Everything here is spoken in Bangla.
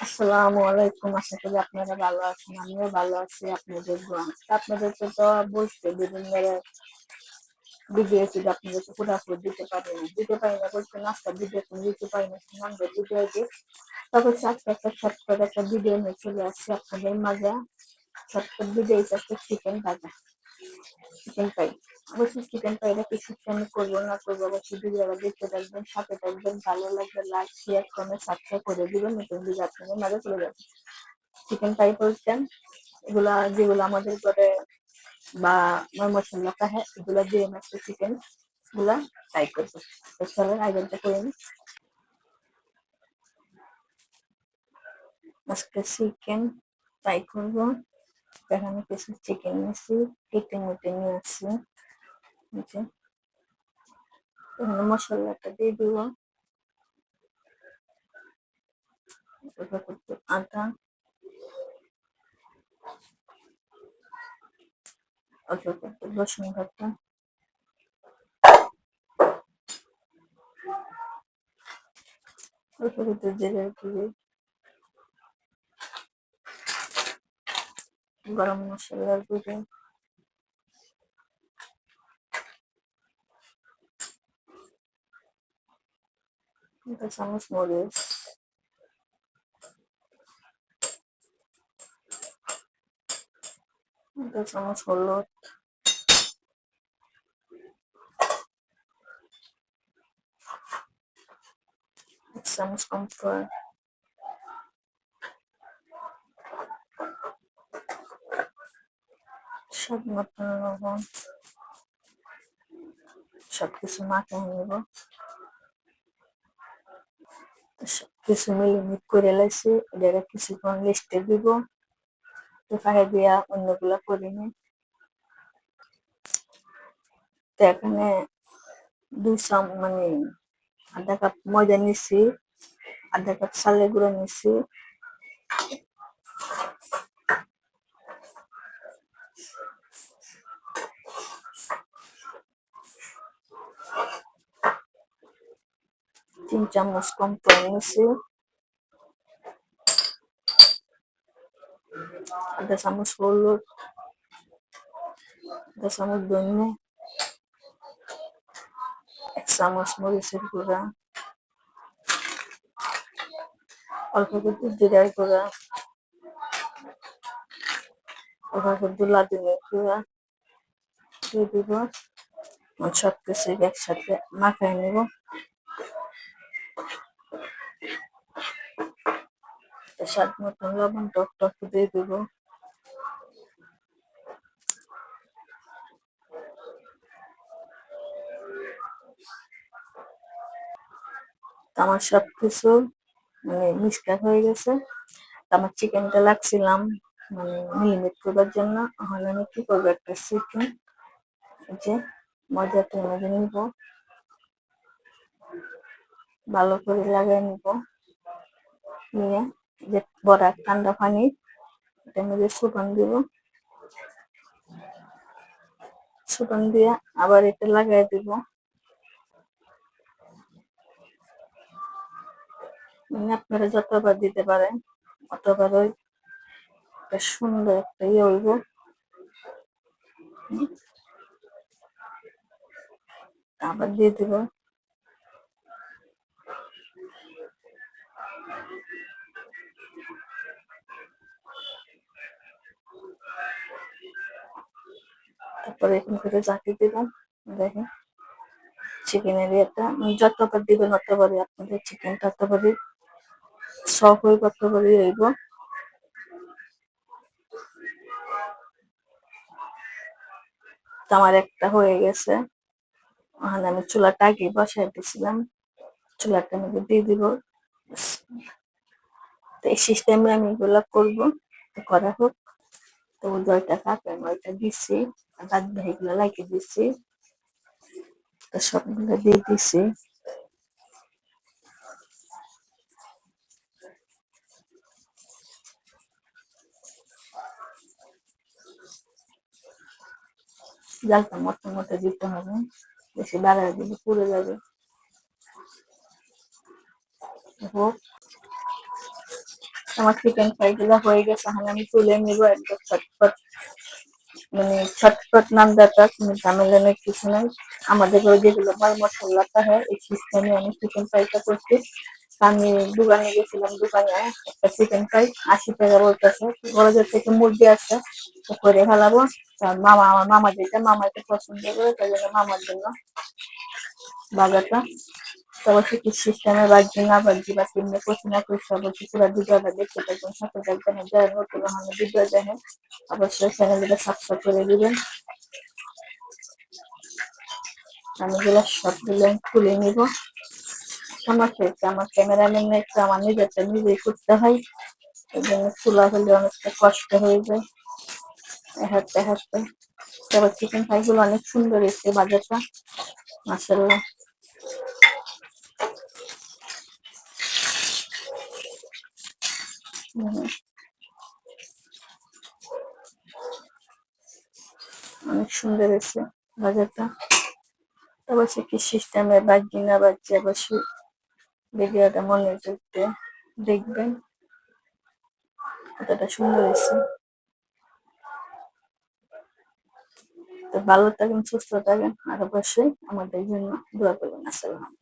আসসালামু আলাইকুম। আশা করি আপনারা ভালো আছেন। আমিও ভালো আছি আপনাদের দোয়া। আপনাদেরকে তো বলছি বিভিন্ন ভিডিও ছিল, আপনাদেরকে পুরোপুরি দিতে পারি না বলতে নাস্তা ভিডিও দিতে পারি না, সুন্দর ভিডিও দিই। তবে আজকে একটা ছোট্ট একটা ভিডিও নিয়ে চলে আসছি আপনাদের মাঝে। ছোট্ট ভিডিও একটা চিকেন পাই। অবশ্যই চিকেন পাইটা কি আমি করবো না করবো, অবশ্যই ভিডিওটা দেখতে থাকবেন, সাথে থাকবেন। ভালো লাগবে লাইক শেয়ার কমেন্ট সাবস্ক্রাইব করে দিবেন। নতুন ভিডিও আপনাদের মাঝে চলে যাবে। চিকেন ফ্রাই করছেন, এগুলা যেগুলো আমাদের ঘরে বা মশলা থাকে এগুলা দিয়ে মাছটা চিকেন গুলা ফ্রাই করবো। তো চলেন আয়োজনটা করে নিই। আজকে চিকেন ফ্রাই করবো। এখানে কিছু চিকেন নিয়েছি, কেটে মুটে নিয়ে আসছি। এখানে মশলাটা দিয়ে দিব। আদা, অল্প একটু রসুন বাটা, অল্প একটু জিরার গুঁড়ি, গরম মশলার গুঁড়ি, একটা চামচ মরিচ, একটা চামচ হলুদ, এক চামচ কর্নফ্লাওয়ার, স্বাদ মতো লবণ। সবকিছু মাখিয়ে নেব। সবকিছু মিলিয়ে করে লাইছি, এটা কিছুক্ষণ রেস্টে দিব। তো ফাঁকে দিয়া অন্যগুলা করে নিই। তো এখানে মানে আধা কাপ ময়দা নিছি, আধা কাপ চালের গুঁড়ো নিছি, তিন চামচ কর্নফ্লাওয়ার নিছি, আধা চামচ হলুদ, আধা চামচ ধনে, এক চামচ মরিচের গুঁড়া, অল্প একটু জিরার গুঁড়া, অল্প একটু লাদিনের গুঁড়া দিয়ে দিব। সবকিছু একসাথে মাখাই নেব। স্বাদ মতন লবণ টক দিয়ে দিব। আমার সবকিছু মানে মিক্সচার হয়ে গেছে। আমার চিকেনটা লাগছিলাম মানে মিলিমিট করবার জন্য। তাহলে আমি কি করবো, একটা চিকেন যে ময়দাটার মধ্যে নিব, ভালো করে লাগাই নিব। নিয়ে যে বড়া ঠান্ডা পানি এটার মধ্যে ফুটন দিব। ফুটন দিয়ে আবার এটা লাগাই দিব। মানে আপনারা যতবার দিতে পারেন অতবার ওই সুন্দর একটা ইয়ে হইব। আবার দিয়ে দিব। তারপরে এরকম করে জাকি দিলাম। দেখেন চিকেনের ইয়েটা যতবার দিবেন ততবারই আপনাদের চিকেনটা ততবারই সফট হইব, ততবারই হইব। আমার একটা হয়ে গেছে। ওখানে আমি চুলাটা আগে বসাই দিয়েছিলাম, চুলাটা মধ্যে দিয়ে দিব। তো এই সিস্টেমে আমি এগুলো করবো। করা হোক। তো জয়টা কাপে আমি ওইটা দিচ্ছি, বাদ বাকিগুলো লাগিয়ে দিচ্ছি। তো সবগুলো দিয়ে দিচ্ছি। জালটা মোটা মোটা দিতে হবে, বেশি বাড়ায় দিলে পুড়ে যাবে। হোক আমার চিকেন ফ্রাই গুলো হয়ে গেছে, এখন আমি তুলে নিব একদম ছটফট, মানে ছটফট নাম যাতা, কোনো ঝামেলা নেই, কিছু নাই। আমাদের ঘরে যেগুলো মাল মশলাটা হয় এই সিস্টেমে আমি চিকেন ফ্রাইটা করছি। আমি দোকানে গেছিলাম, দোকানে একটা চিকেন ফ্রাই 80 টাকা বলতেছে। বড় থেকে মুরগি আছে, তো করে ফেলাবো। মামা, আমার মামা যেটা, মামা এটা পছন্দ করে, তাই জন্য মামার জন্য বাজারটা। তারপর কি সিস্টেমে বাজি না বাজি বা কেমনে করছি না করছি অবশ্যই পুরো ভিডিওটা দেখতে থাকবেন, সাথে থাকবেন। যারা নতুন আমাদের ভিডিও দেখেন অবশ্যই চ্যানেলটা সাবস্ক্রাইব করে দিবেন। আমি এগুলো সবগুলো খুলে নিব। সমস্যা হচ্ছে আমার ক্যামেরাম্যান একটু আমার নিজেরটা নিজেই করতে হয়, এই জন্য খোলা হলে অনেকটা কষ্ট হয়ে যায় হাঁটতে হাঁটতে। তারপর চিকেন ফ্রাই গুলো অনেক সুন্দর এসছে বাজারটা, মাসাল্লাহ। অনেক সুন্দর এসছে বাজারটা। তারপর সে কি সিস্টেমে বাজি না বাজি অবশ্যই ভিডিওটা মনোযোগ দিয়ে দেখবেন, কতটা সুন্দর এসছে। তো ভালো থাকেন, সুস্থ থাকেন, আর অবশ্যই আমাদের জন্য দোয়া করবেন। আসসালাম।